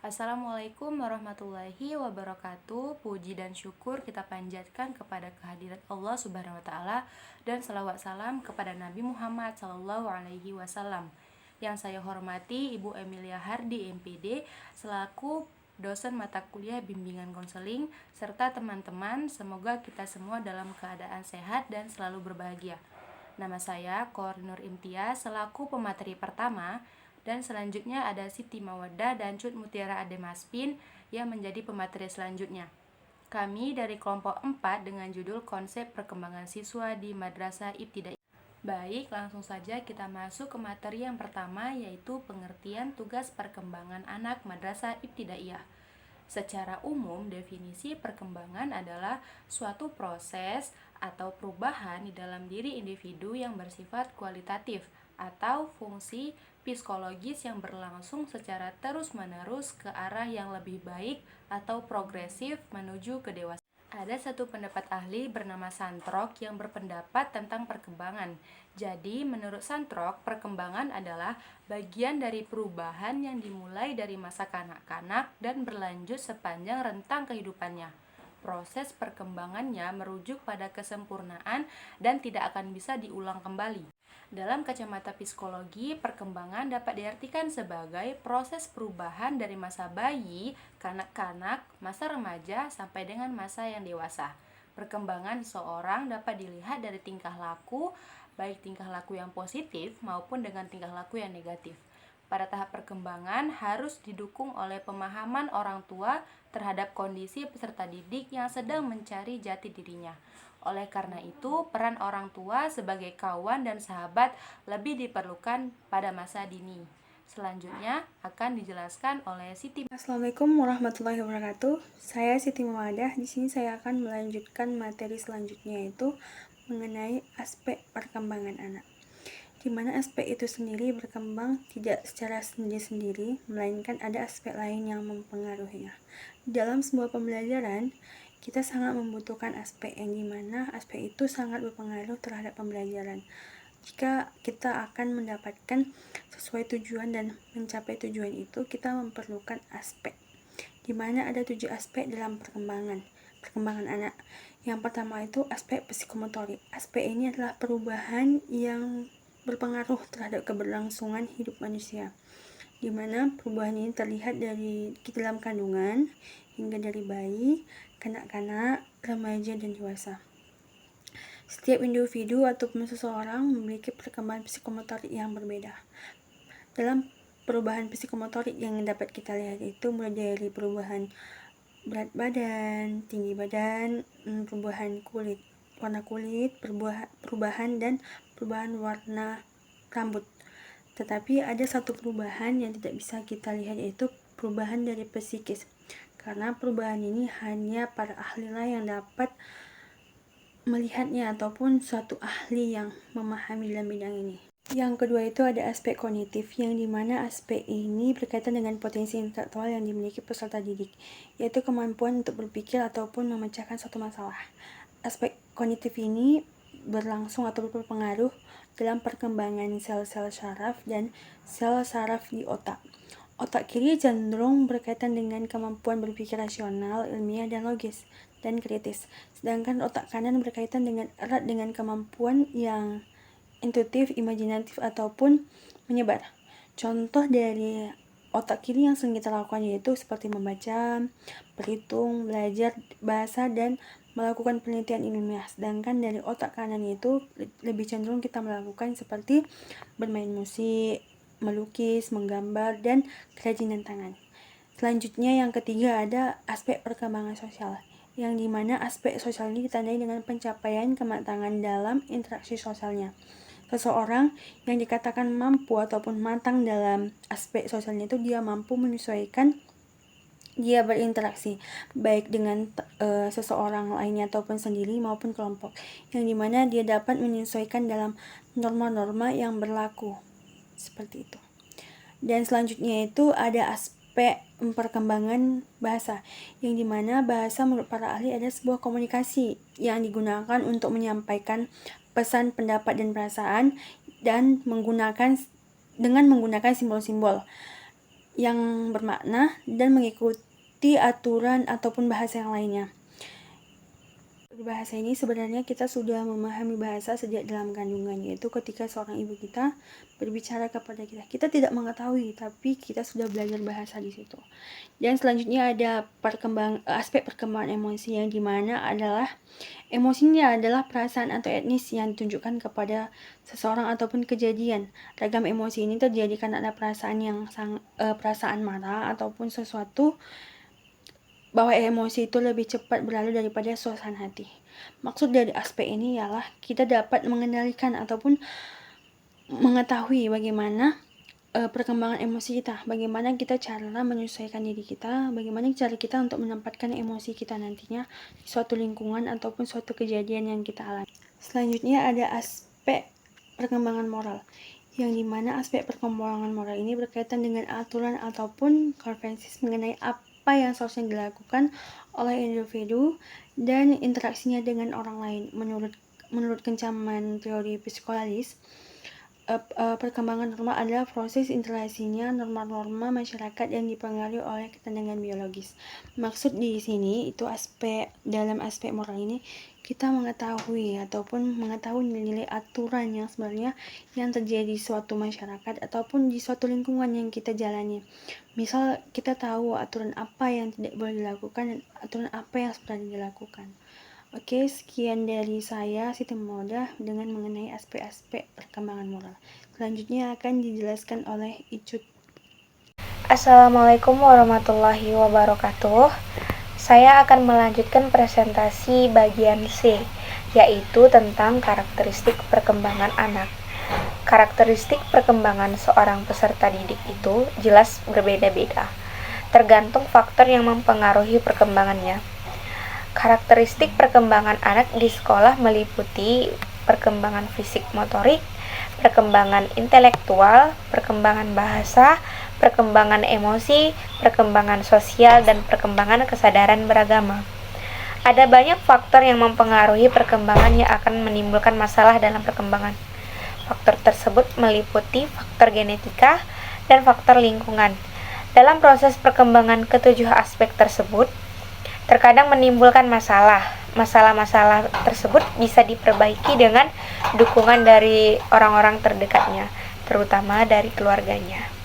Assalamualaikum warahmatullahi wabarakatuh. Puji dan syukur kita panjatkan kepada kehadirat Allah Subhanahu wa taala dan salawat salam kepada Nabi Muhammad sallallahu alaihi wasallam. Yang saya hormati Ibu Emilia Hardi MPD selaku dosen mata kuliah bimbingan konseling serta teman-teman, semoga kita semua dalam keadaan sehat dan selalu berbahagia. Nama saya Koordinur Imtiaz selaku pemateri pertama. Dan selanjutnya ada Siti Mawaddah dan Cut Mutiara Ademaspin yang menjadi pemateri selanjutnya. Kami dari kelompok 4 dengan judul Konsep Perkembangan Siswa di Madrasah Ibtidaiyah. Baik, langsung saja kita masuk ke materi yang pertama, yaitu pengertian tugas perkembangan anak Madrasah Ibtidaiyah. Secara umum, definisi perkembangan adalah suatu proses atau perubahan di dalam diri individu yang bersifat kualitatif atau fungsi psikologis yang berlangsung secara terus-menerus ke arah yang lebih baik atau progresif menuju ke dewasa. Ada satu pendapat ahli bernama Santrok yang berpendapat tentang perkembangan. Jadi, menurut Santrok, perkembangan adalah bagian dari perubahan yang dimulai dari masa kanak-kanak dan berlanjut sepanjang rentang kehidupannya. Proses perkembangannya merujuk pada kesempurnaan dan tidak akan bisa diulang kembali. Dalam kacamata psikologi, perkembangan dapat diartikan sebagai proses perubahan dari masa bayi, kanak-kanak, masa remaja, sampai dengan masa yang dewasa. Perkembangan seseorang dapat dilihat dari tingkah laku, baik tingkah laku yang positif maupun dengan tingkah laku yang negatif. Pada tahap perkembangan harus didukung oleh pemahaman orang tua terhadap kondisi peserta didik yang sedang mencari jati dirinya. Oleh karena itu, peran orang tua sebagai kawan dan sahabat lebih diperlukan pada masa dini. Selanjutnya akan dijelaskan oleh Siti. Assalamualaikum warahmatullahi wabarakatuh. Saya Siti Mawadah. Di sini saya akan melanjutkan materi selanjutnya, yaitu mengenai aspek perkembangan anak. Di mana aspek itu sendiri berkembang tidak secara sendiri-sendiri, melainkan ada aspek lain yang mempengaruhinya. Dalam sebuah pembelajaran, kita sangat membutuhkan aspek yang dimana aspek itu sangat berpengaruh terhadap pembelajaran. Jika kita akan mendapatkan sesuai tujuan dan mencapai tujuan itu, kita memerlukan aspek, di mana ada 7 aspek dalam perkembangan anak. Yang pertama itu aspek psikomotorik. Aspek ini adalah perubahan yang berpengaruh terhadap keberlangsungan hidup manusia, di mana perubahan ini terlihat dari dalam kandungan hingga dari bayi, kanak-kanak, remaja, dan dewasa. Setiap individu ataupun seseorang memiliki perkembangan psikomotorik yang berbeda. Dalam perubahan psikomotorik yang dapat kita lihat itu mulai dari perubahan berat badan, tinggi badan, perubahan warna kulit, perubahan dan perubahan warna rambut. Tetapi ada satu perubahan yang tidak bisa kita lihat, yaitu perubahan dari psikis. Karena perubahan ini hanya para ahlilah yang dapat melihatnya ataupun suatu ahli yang memahami dalam bidang ini. Yang kedua itu ada aspek kognitif, yang dimana aspek ini berkaitan dengan potensi intelektual yang dimiliki peserta didik, yaitu kemampuan untuk berpikir ataupun memecahkan suatu masalah. Aspek kognitif ini berlangsung atau berpengaruh dalam perkembangan sel-sel saraf dan sel saraf di otak. Otak kiri cenderung berkaitan dengan kemampuan berpikir rasional, ilmiah, dan logis, dan kritis. Sedangkan otak kanan berkaitan dengan erat dengan kemampuan yang intuitif, imajinatif, ataupun menyebar. Contoh dari otak kiri yang sering kita lakukan yaitu seperti membaca, berhitung, belajar bahasa, dan melakukan penelitian ilmiah. Sedangkan dari otak kanan itu lebih cenderung kita melakukan seperti bermain musik, melukis, menggambar, dan kerajinan tangan. Selanjutnya yang ketiga ada aspek perkembangan sosial, yang dimana aspek sosial ini ditandai dengan pencapaian kematangan dalam interaksi sosialnya. Seseorang yang dikatakan mampu ataupun matang dalam aspek sosialnya itu dia mampu menyesuaikan, dia berinteraksi baik dengan seseorang lainnya ataupun sendiri maupun kelompok, yang dimana dia dapat menyesuaikan dalam norma-norma yang berlaku, seperti itu. Dan selanjutnya itu ada aspek perkembangan bahasa, yang dimana bahasa menurut para ahli adalah sebuah komunikasi yang digunakan untuk menyampaikan pesan, pendapat, dan perasaan, dan menggunakan simbol-simbol. yang bermakna dan mengikuti aturan ataupun bahasa yang lainnya. Berbahasa ini sebenarnya kita sudah memahami bahasa sejak dalam kandungan, yaitu ketika seorang ibu kita berbicara kepada kita. Kita tidak mengetahui, tapi kita sudah belajar bahasa di situ. Dan selanjutnya ada aspek perkembangan emosi, yang dimana adalah emosinya adalah perasaan atau etnis yang ditunjukkan kepada seseorang ataupun kejadian. Ragam emosi ini terjadi karena ada perasaan marah ataupun sesuatu, bahwa emosi itu lebih cepat berlalu daripada suasana hati. Maksud dari aspek ini ialah kita dapat mengendalikan ataupun mengetahui bagaimana perkembangan emosi kita, bagaimana kita cara menyesuaikan diri kita, bagaimana cara kita untuk menempatkan emosi kita nantinya di suatu lingkungan ataupun suatu kejadian yang kita alami. Selanjutnya ada aspek perkembangan moral, yang dimana aspek perkembangan moral ini berkaitan dengan aturan ataupun konvensi mengenai apa yang seharusnya dilakukan oleh individu dan interaksinya dengan orang lain. Menurut kencaman teori psikoanalisis, perkembangan norma adalah proses interaksinya norma-norma masyarakat yang dipengaruhi oleh ketenangan biologis. Maksud di sini itu dalam aspek moral ini kita mengetahui nilai-nilai aturan yang sebenarnya yang terjadi di suatu masyarakat ataupun di suatu lingkungan yang kita jalani. Misal kita tahu aturan apa yang tidak boleh dilakukan dan aturan apa yang sebenarnya dilakukan. Oke, sekian dari saya, Siti Maudah, dengan mengenai aspek-aspek perkembangan moral. Selanjutnya akan dijelaskan oleh Icut. Assalamualaikum warahmatullahi wabarakatuh. Saya akan melanjutkan presentasi bagian C, yaitu tentang karakteristik perkembangan anak. Karakteristik perkembangan seorang peserta didik itu jelas berbeda-beda, tergantung faktor yang mempengaruhi perkembangannya. Karakteristik perkembangan anak di sekolah meliputi perkembangan fisik motorik, perkembangan intelektual, perkembangan bahasa, perkembangan emosi, perkembangan sosial, dan perkembangan kesadaran beragama. Ada banyak faktor yang mempengaruhi perkembangan yang akan menimbulkan masalah dalam perkembangan. Faktor tersebut meliputi faktor genetika dan faktor lingkungan. Dalam proses perkembangan ketujuh aspek tersebut, terkadang menimbulkan masalah. Masalah-masalah tersebut bisa diperbaiki dengan dukungan dari orang-orang terdekatnya, terutama dari keluarganya.